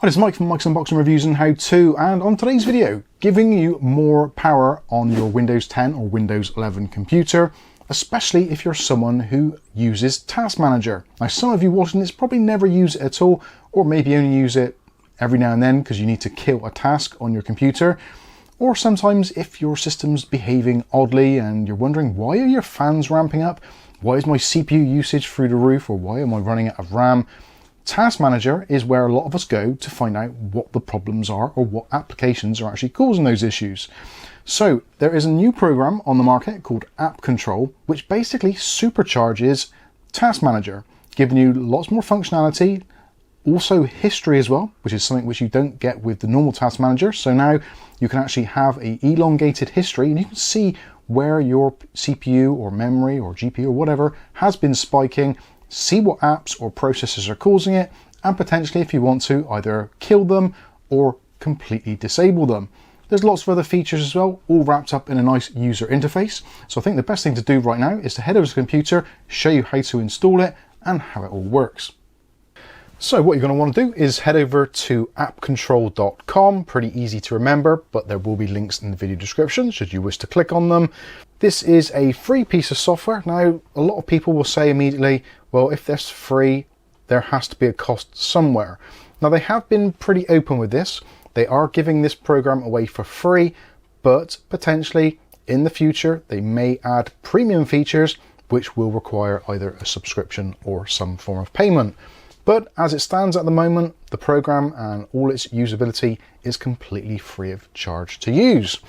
Hi, it's Mike from Mike's Unboxing Reviews and How To, and on today's video, giving you more power on your Windows 10 or Windows 11 computer, especially if you're someone who uses Task Manager. Now, some of you watching this probably never use it at all, or maybe only use it every now and then because you need to kill a task on your computer. Or sometimes if your system's behaving oddly and you're wondering, why are your fans ramping up? Why is my CPU usage through the roof? Or why am I running out of RAM? Task Manager is where a lot of us go to find out what the problems are or what applications are actually causing those issues. So there is a new program on the market called AppControl, which basically supercharges Task Manager, giving you lots more functionality, also history as well, which is something which you don't get with the normal Task Manager. So now you can actually have an elongated history and you can see where your CPU or memory or GPU or whatever has been spiking, see what apps or processes are causing it, and potentially, if you want to, either kill them or completely disable them. There's lots of other features as well, all wrapped up in a nice user interface. So I think the best thing to do right now is to head over to the computer, show you how to install it and how it all works. So what you're going to want to do is head over to appcontrol.com, pretty easy to remember, but there will be links in the video description should you wish to click on them. This is a free piece of software. Now, a lot of people will say immediately, well, if that's free, there has to be a cost somewhere. Now, they have been pretty open with this. They are giving this program away for free, but potentially in the future, they may add premium features, which will require either a subscription or some form of payment. But as it stands at the moment, the program and all its usability is completely free of charge to use.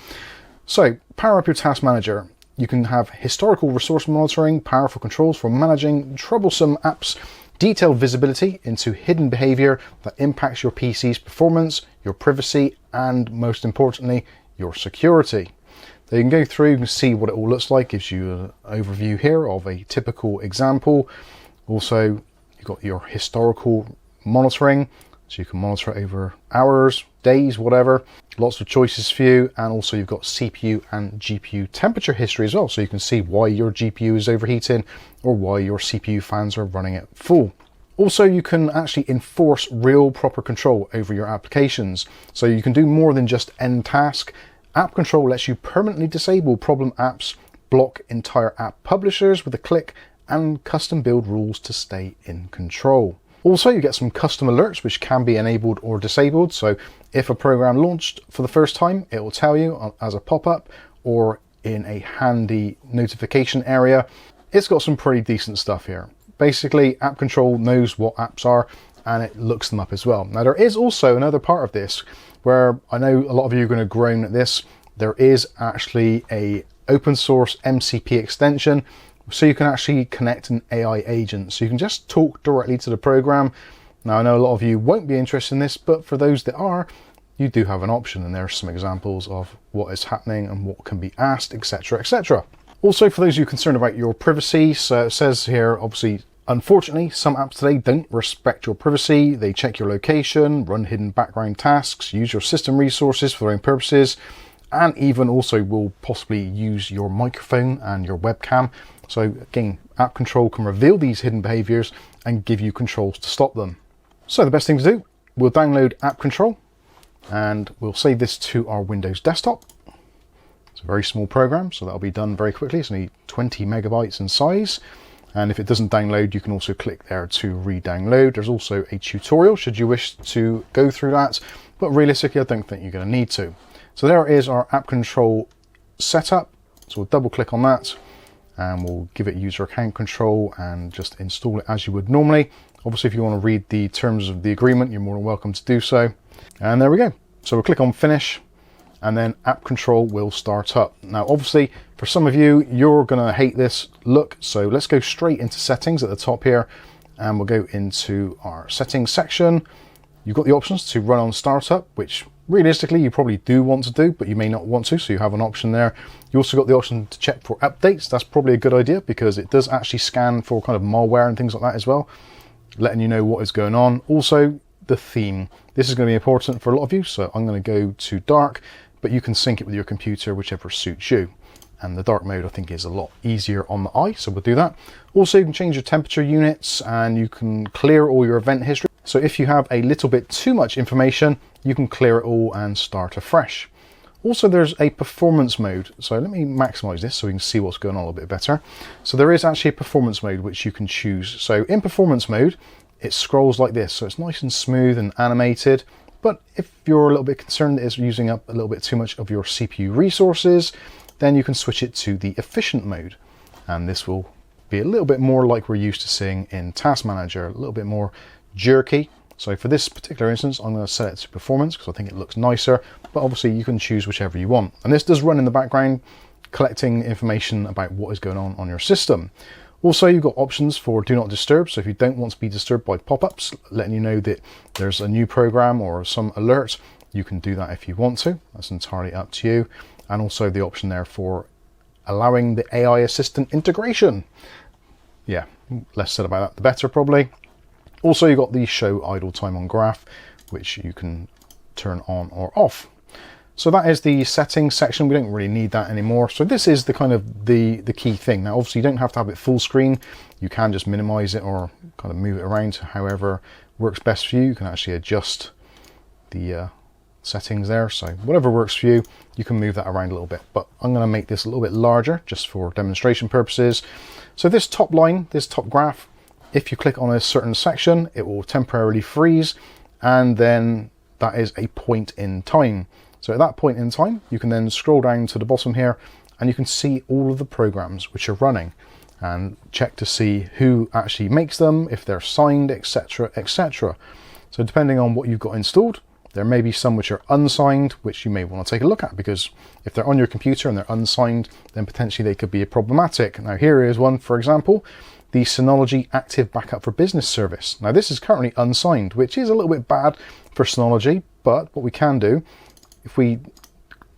So power up your Task Manager. You can have historical resource monitoring, powerful controls for managing troublesome apps, detailed visibility into hidden behavior that impacts your PC's performance, your privacy, and most importantly, your security. So you can go through and see what it all looks like. Gives you an overview here of a typical example. Also, you've got your historical monitoring, so you can monitor it over hours, days, whatever. Lots of choices for you, and also you've got CPU and GPU temperature history as well, so you can see why your GPU is overheating or why your CPU fans are running at full. Also, you can actually enforce real proper control over your applications, so you can do more than just end task. AppControl lets you permanently disable problem apps, block entire app publishers with a click, and custom build rules to stay in control. Also, you get some custom alerts which can be enabled or disabled. So if a program launched for the first time, it will tell you as a pop-up or in a handy notification area. It's got some pretty decent stuff here. Basically, AppControl knows what apps are and it looks them up as well. Now, there is also another part of this where I know a lot of you are going to groan at this. There is actually a open source MCP extension, so you can actually connect an AI agent. So you can just talk directly to the program. Now, I know a lot of you won't be interested in this, but for those that are, you do have an option, and there are some examples of what is happening and what can be asked, etc, etc. Also, for those of you concerned about your privacy, so it says here, obviously, unfortunately, some apps today don't respect your privacy. They check your location, run hidden background tasks, use your system resources for their own purposes, and even also will possibly use your microphone and your webcam. So again, AppControl can reveal these hidden behaviors and give you controls to stop them. So the best thing to do, we'll download AppControl and we'll save this to our Windows desktop. It's a very small program, so that'll be done very quickly. It's only 20 megabytes in size. And if it doesn't download, you can also click there to re-download. There's also a tutorial should you wish to go through that, but realistically, I don't think you're going to need to. So there is our AppControl setup. So we'll double click on that and we'll give it user account control and just install it as you would normally. Obviously, if you want to read the terms of the agreement, you're more than welcome to do so. And there we go. So we'll click on finish and then AppControl will start up. Now, obviously, for some of you, you're going to hate this look. So let's go straight into settings at the top here and we'll go into our settings section. You've got the options to run on startup, which realistically you probably do want to do, but you may not want to, so you have an option there. You also got the option to check for updates. That's probably a good idea because it does actually scan for kind of malware and things like that as well, letting you know what is going on. Also, the theme. This is going to be important for a lot of you, so I'm going to go to dark, but you can sync it with your computer, whichever suits you. And the dark mode, I think, is a lot easier on the eye, so we'll do that. Also, you can change your temperature units and you can clear all your event history. So if you have a little bit too much information, you can clear it all and start afresh. Also, there's a performance mode. So let me maximize this so we can see what's going on a little bit better. So there is actually a performance mode which you can choose. So in performance mode, it scrolls like this. So it's nice and smooth and animated. But if you're a little bit concerned that it's using up a little bit too much of your CPU resources, then you can switch it to the efficient mode. And this will be a little bit more like we're used to seeing in Task Manager, a little bit more jerky. So for this particular instance, I'm going to set it to performance because I think it looks nicer, but obviously you can choose whichever you want. And this does run in the background, collecting information about what is going on your system. Also, you've got options for do not disturb. So if you don't want to be disturbed by pop-ups, letting you know that there's a new program or some alert, you can do that if you want to. That's entirely up to you. And also the option there for allowing the AI assistant integration. Yeah, less said about that, the better probably. Also, you've got the show idle time on graph, which you can turn on or off. So that is the settings section. We don't really need that anymore. So this is the kind of the key thing. Now, obviously you don't have to have it full screen. You can just minimize it or kind of move it around to however works best for you. You can actually adjust the settings there. So whatever works for you, you can move that around a little bit. But I'm going to make this a little bit larger just for demonstration purposes. So this top line, this top graph, if you click on a certain section, it will temporarily freeze, and then that is a point in time. So at that point in time, you can then scroll down to the bottom here and you can see all of the programs which are running and check to see who actually makes them, if they're signed, etc, etc. So depending on what you've got installed, there may be some which are unsigned, which you may want to take a look at, because if they're on your computer and they're unsigned, then potentially they could be problematic. Now here is one, for example, the Synology Active Backup for Business service. Now this is currently unsigned, which is a little bit bad for Synology, but what we can do, if we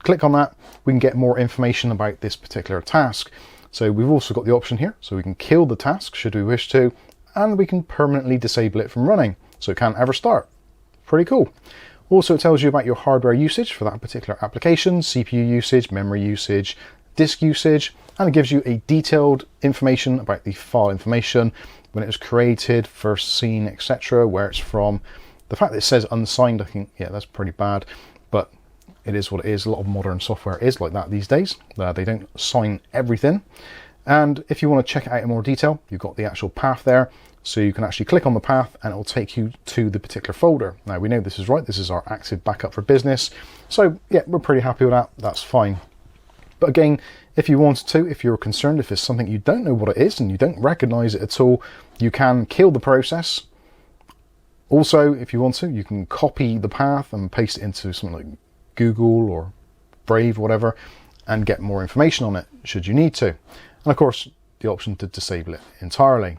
click on that, we can get more information about this particular task. So we've also got the option here, so we can kill the task should we wish to, and we can permanently disable it from running, so it can't ever start. Pretty cool. Also, it tells you about your hardware usage for that particular application, CPU usage, memory usage, disk usage, and it gives you a detailed information about the file information, when it was created, first seen, etc., where it's from. The fact that it says unsigned, I think, yeah, that's pretty bad, but it is what it is. A lot of modern software is like that these days. They don't sign everything. And if you want to check it out in more detail, you've got the actual path there. So you can actually click on the path and it will take you to the particular folder. Now we know this is right. This is our Active Backup for Business. So yeah, we're pretty happy with that. That's fine. But again, if you wanted to, if you're concerned, if it's something you don't know what it is and you don't recognize it at all, you can kill the process. Also, if you want to, you can copy the path and paste it into something like Google or Brave, whatever, and get more information on it should you need to. And of course, the option to disable it entirely.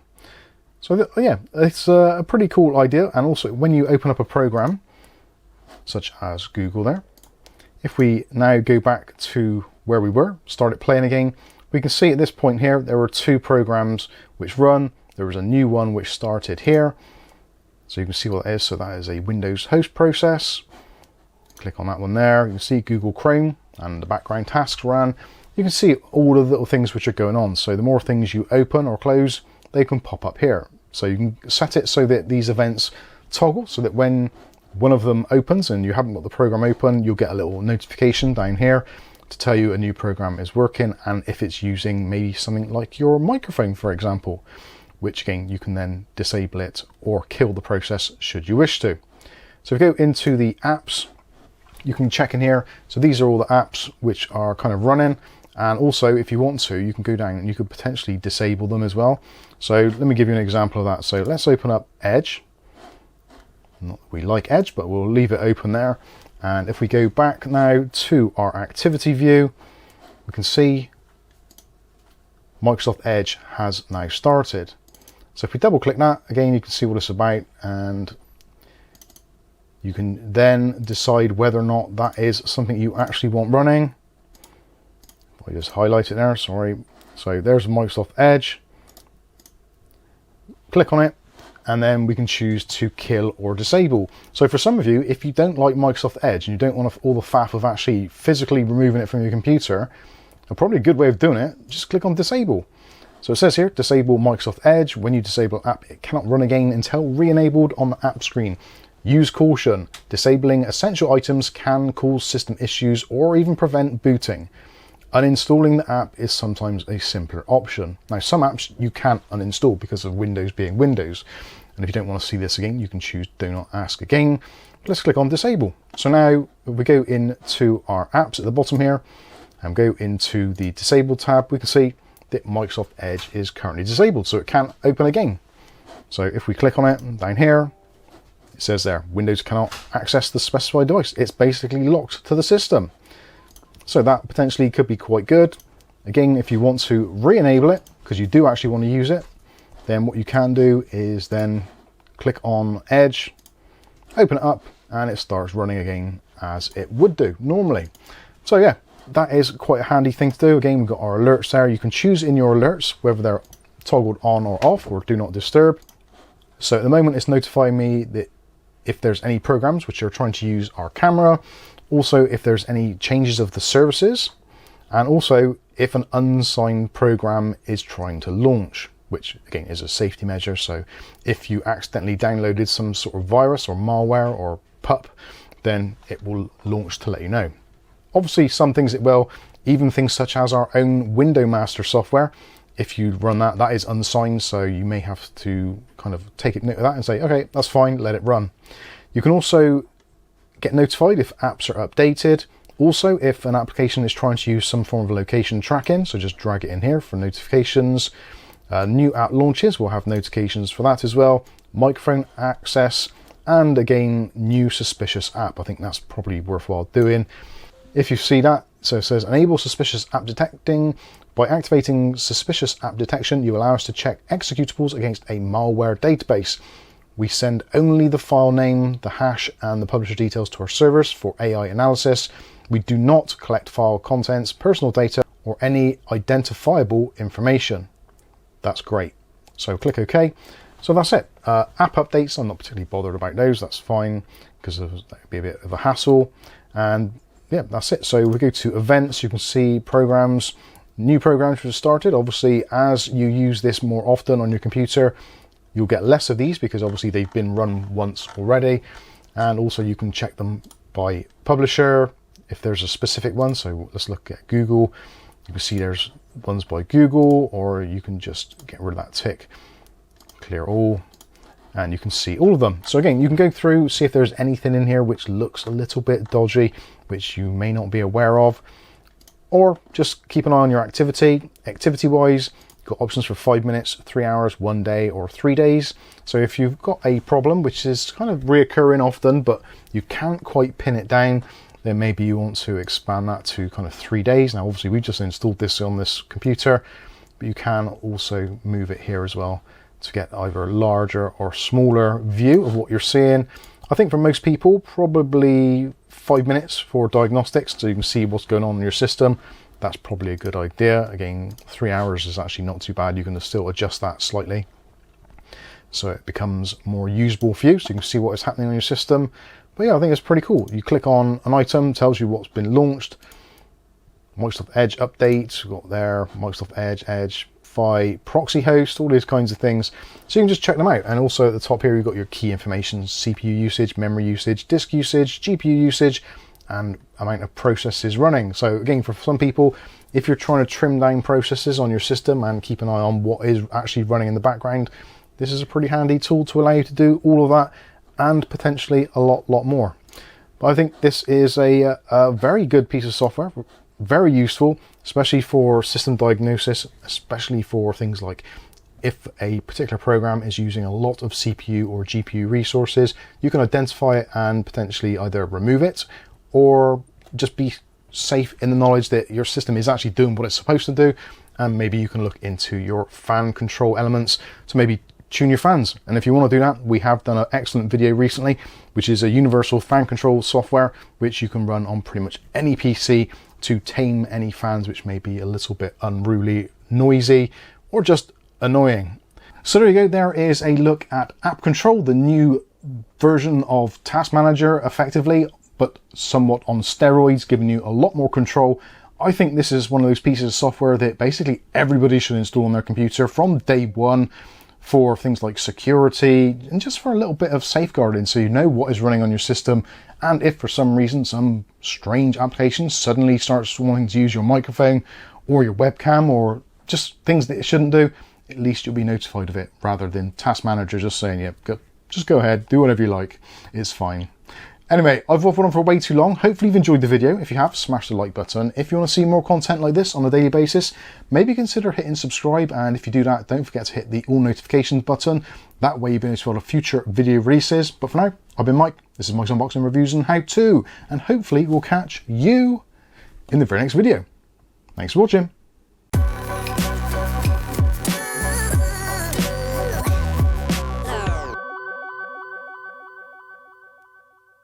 So yeah, it's a pretty cool idea. And also when you open up a program, such as Google there, if we now go back to where we were, start it playing again, we can see at this point here, there were two programs which run. There was a new one which started here. So you can see what that is. So that is a Windows host process. Click on that one there. You can see Google Chrome and the background tasks ran. You can see all of the little things which are going on. So the more things you open or close, they can pop up here. So you can set it so that these events toggle, so that when one of them opens and you haven't got the program open, you'll get a little notification down here to tell you a new program is working, and if it's using maybe something like your microphone, for example, which again, you can then disable it or kill the process should you wish to. So if we go into the apps, you can check in here. So these are all the apps which are kind of running. And also, if you want to, you can go down and you could potentially disable them as well. So let me give you an example of that. So let's open up Edge. Not that we like Edge, but we'll leave it open there. And if we go back now to our activity view, we can see Microsoft Edge has now started. So if we double click that, again, you can see what it's about, and you can then decide whether or not that is something you actually want running. I just highlight it there, sorry. So there's Microsoft Edge. Click on it, and then we can choose to kill or disable. So for some of you, if you don't like Microsoft Edge and you don't want all the faff of actually physically removing it from your computer, probably a good way of doing it, just click on disable. So it says here, disable Microsoft Edge. When you disable an app, it cannot run again until re-enabled on the app screen. Use caution. Disabling essential items can cause system issues or even prevent booting. Uninstalling the app is sometimes a simpler option. Now, some apps you can't uninstall because of Windows being Windows. And if you don't want to see this again, you can choose Do Not Ask Again. Let's click on Disable. So now we go into our apps at the bottom here and go into the Disable tab. We can see that Microsoft Edge is currently disabled, so it can't open again. So if we click on it down here, it says there, Windows cannot access the specified device. It's basically locked to the system. So that potentially could be quite good. Again, if you want to re-enable it, because you do actually want to use it, then what you can do is then click on Edge, open it up, and it starts running again as it would do normally. So yeah, that is quite a handy thing to do. Again, we've got our alerts there. You can choose in your alerts whether they're toggled on or off or do not disturb. So at the moment it's notifying me that if there's any programs which are trying to use our camera, also if there's any changes of the services, and also if an unsigned program is trying to launch, which again is a safety measure. So if you accidentally downloaded some sort of virus or malware or pup, then it will launch to let you know. Obviously some things it will, even things such as our own Window Master software. If you run that, that is unsigned, so you may have to kind of take note of that and say, okay, that's fine, let it run. You can also get notified if apps are updated. Also, if an application is trying to use some form of location tracking, so just drag it in here for notifications. New app launches will have notifications for that as well. Microphone access, and again, new suspicious app. I think that's probably worthwhile doing. If you see that, so it says enable suspicious app detecting. By activating suspicious app detection, you allow us to check executables against a malware database. We send only the file name, the hash, and the publisher details to our servers for AI analysis. We do not collect file contents, personal data, or any identifiable information. That's great. So click OK. So that's it. App updates, I'm not particularly bothered about those. That's fine because that would be a bit of a hassle. And yeah, that's it. So we go to events. You can see programs, new programs which have started. Obviously, as you use this more often on your computer, you'll get less of these because obviously they've been run once already. And also you can check them by publisher if there's a specific one. So let's look at Google. You can see there's ones by Google, or you can just get rid of that tick, clear all, and you can see all of them. So again, you can go through, see if there's anything in here which looks a little bit dodgy, which you may not be aware of, or just keep an eye on your activity. Activity wise, you've got options for 5 minutes, 3 hours, 1 day, or 3 days. So if you've got a problem which is kind of reoccurring often, but you can't quite pin it down, then maybe you want to expand that to kind of 3 days. Now, obviously we just installed this on this computer, but you can also move it here as well to get either a larger or smaller view of what you're seeing. I think for most people, probably 5 minutes for diagnostics, so you can see what's going on in your system. That's probably a good idea. Again, 3 hours is actually not too bad. You can still adjust that slightly so it becomes more usable for you, so you can see what is happening on your system. But yeah, I think it's pretty cool. You click on an item, tells you what's been launched. Microsoft Edge update, we've got there, Microsoft Edge, Edge, Fi, proxy host, all these kinds of things. So you can just check them out. And also at the top here, you've got your key information, CPU usage, memory usage, disk usage, GPU usage, and amount of processes running. So again, for some people, if you're trying to trim down processes on your system and keep an eye on what is actually running in the background, this is a pretty handy tool to allow you to do all of that and potentially a lot more. But I think this is a very good piece of software, very useful, especially for system diagnosis, especially for things like if a particular program is using a lot of CPU or GPU resources, you can identify it and potentially either remove it or just be safe in the knowledge that your system is actually doing what it's supposed to do. And maybe you can look into your fan control elements to maybe tune your fans. And if you want to do that, we have done an excellent video recently, which is a universal fan control software, which you can run on pretty much any PC to tame any fans which may be a little bit unruly, noisy, or just annoying. So there you go, there is a look at AppControl, the new version of Task Manager effectively, but somewhat on steroids, giving you a lot more control I think this is one of those pieces of software that basically everybody should install on their computer from day one, for things like security and just for a little bit of safeguarding, so you know what is running on your system. And if for some reason some strange application suddenly starts wanting to use your microphone or your webcam or just things that it shouldn't do, at least you'll be notified of it, rather than Task Manager just saying, yeah, just go ahead, do whatever you like, it's fine. Anyway, I've waffled on for way too long. Hopefully you've enjoyed the video. If you have, smash the like button. If you want to see more content like this on a daily basis, maybe consider hitting subscribe. And if you do that, don't forget to hit the all notifications button. That way you'll be notified of future video releases. But for now, I've been Mike. This is Mike's Unboxing, Reviews and How To. And hopefully we'll catch you in the very next video. Thanks for watching.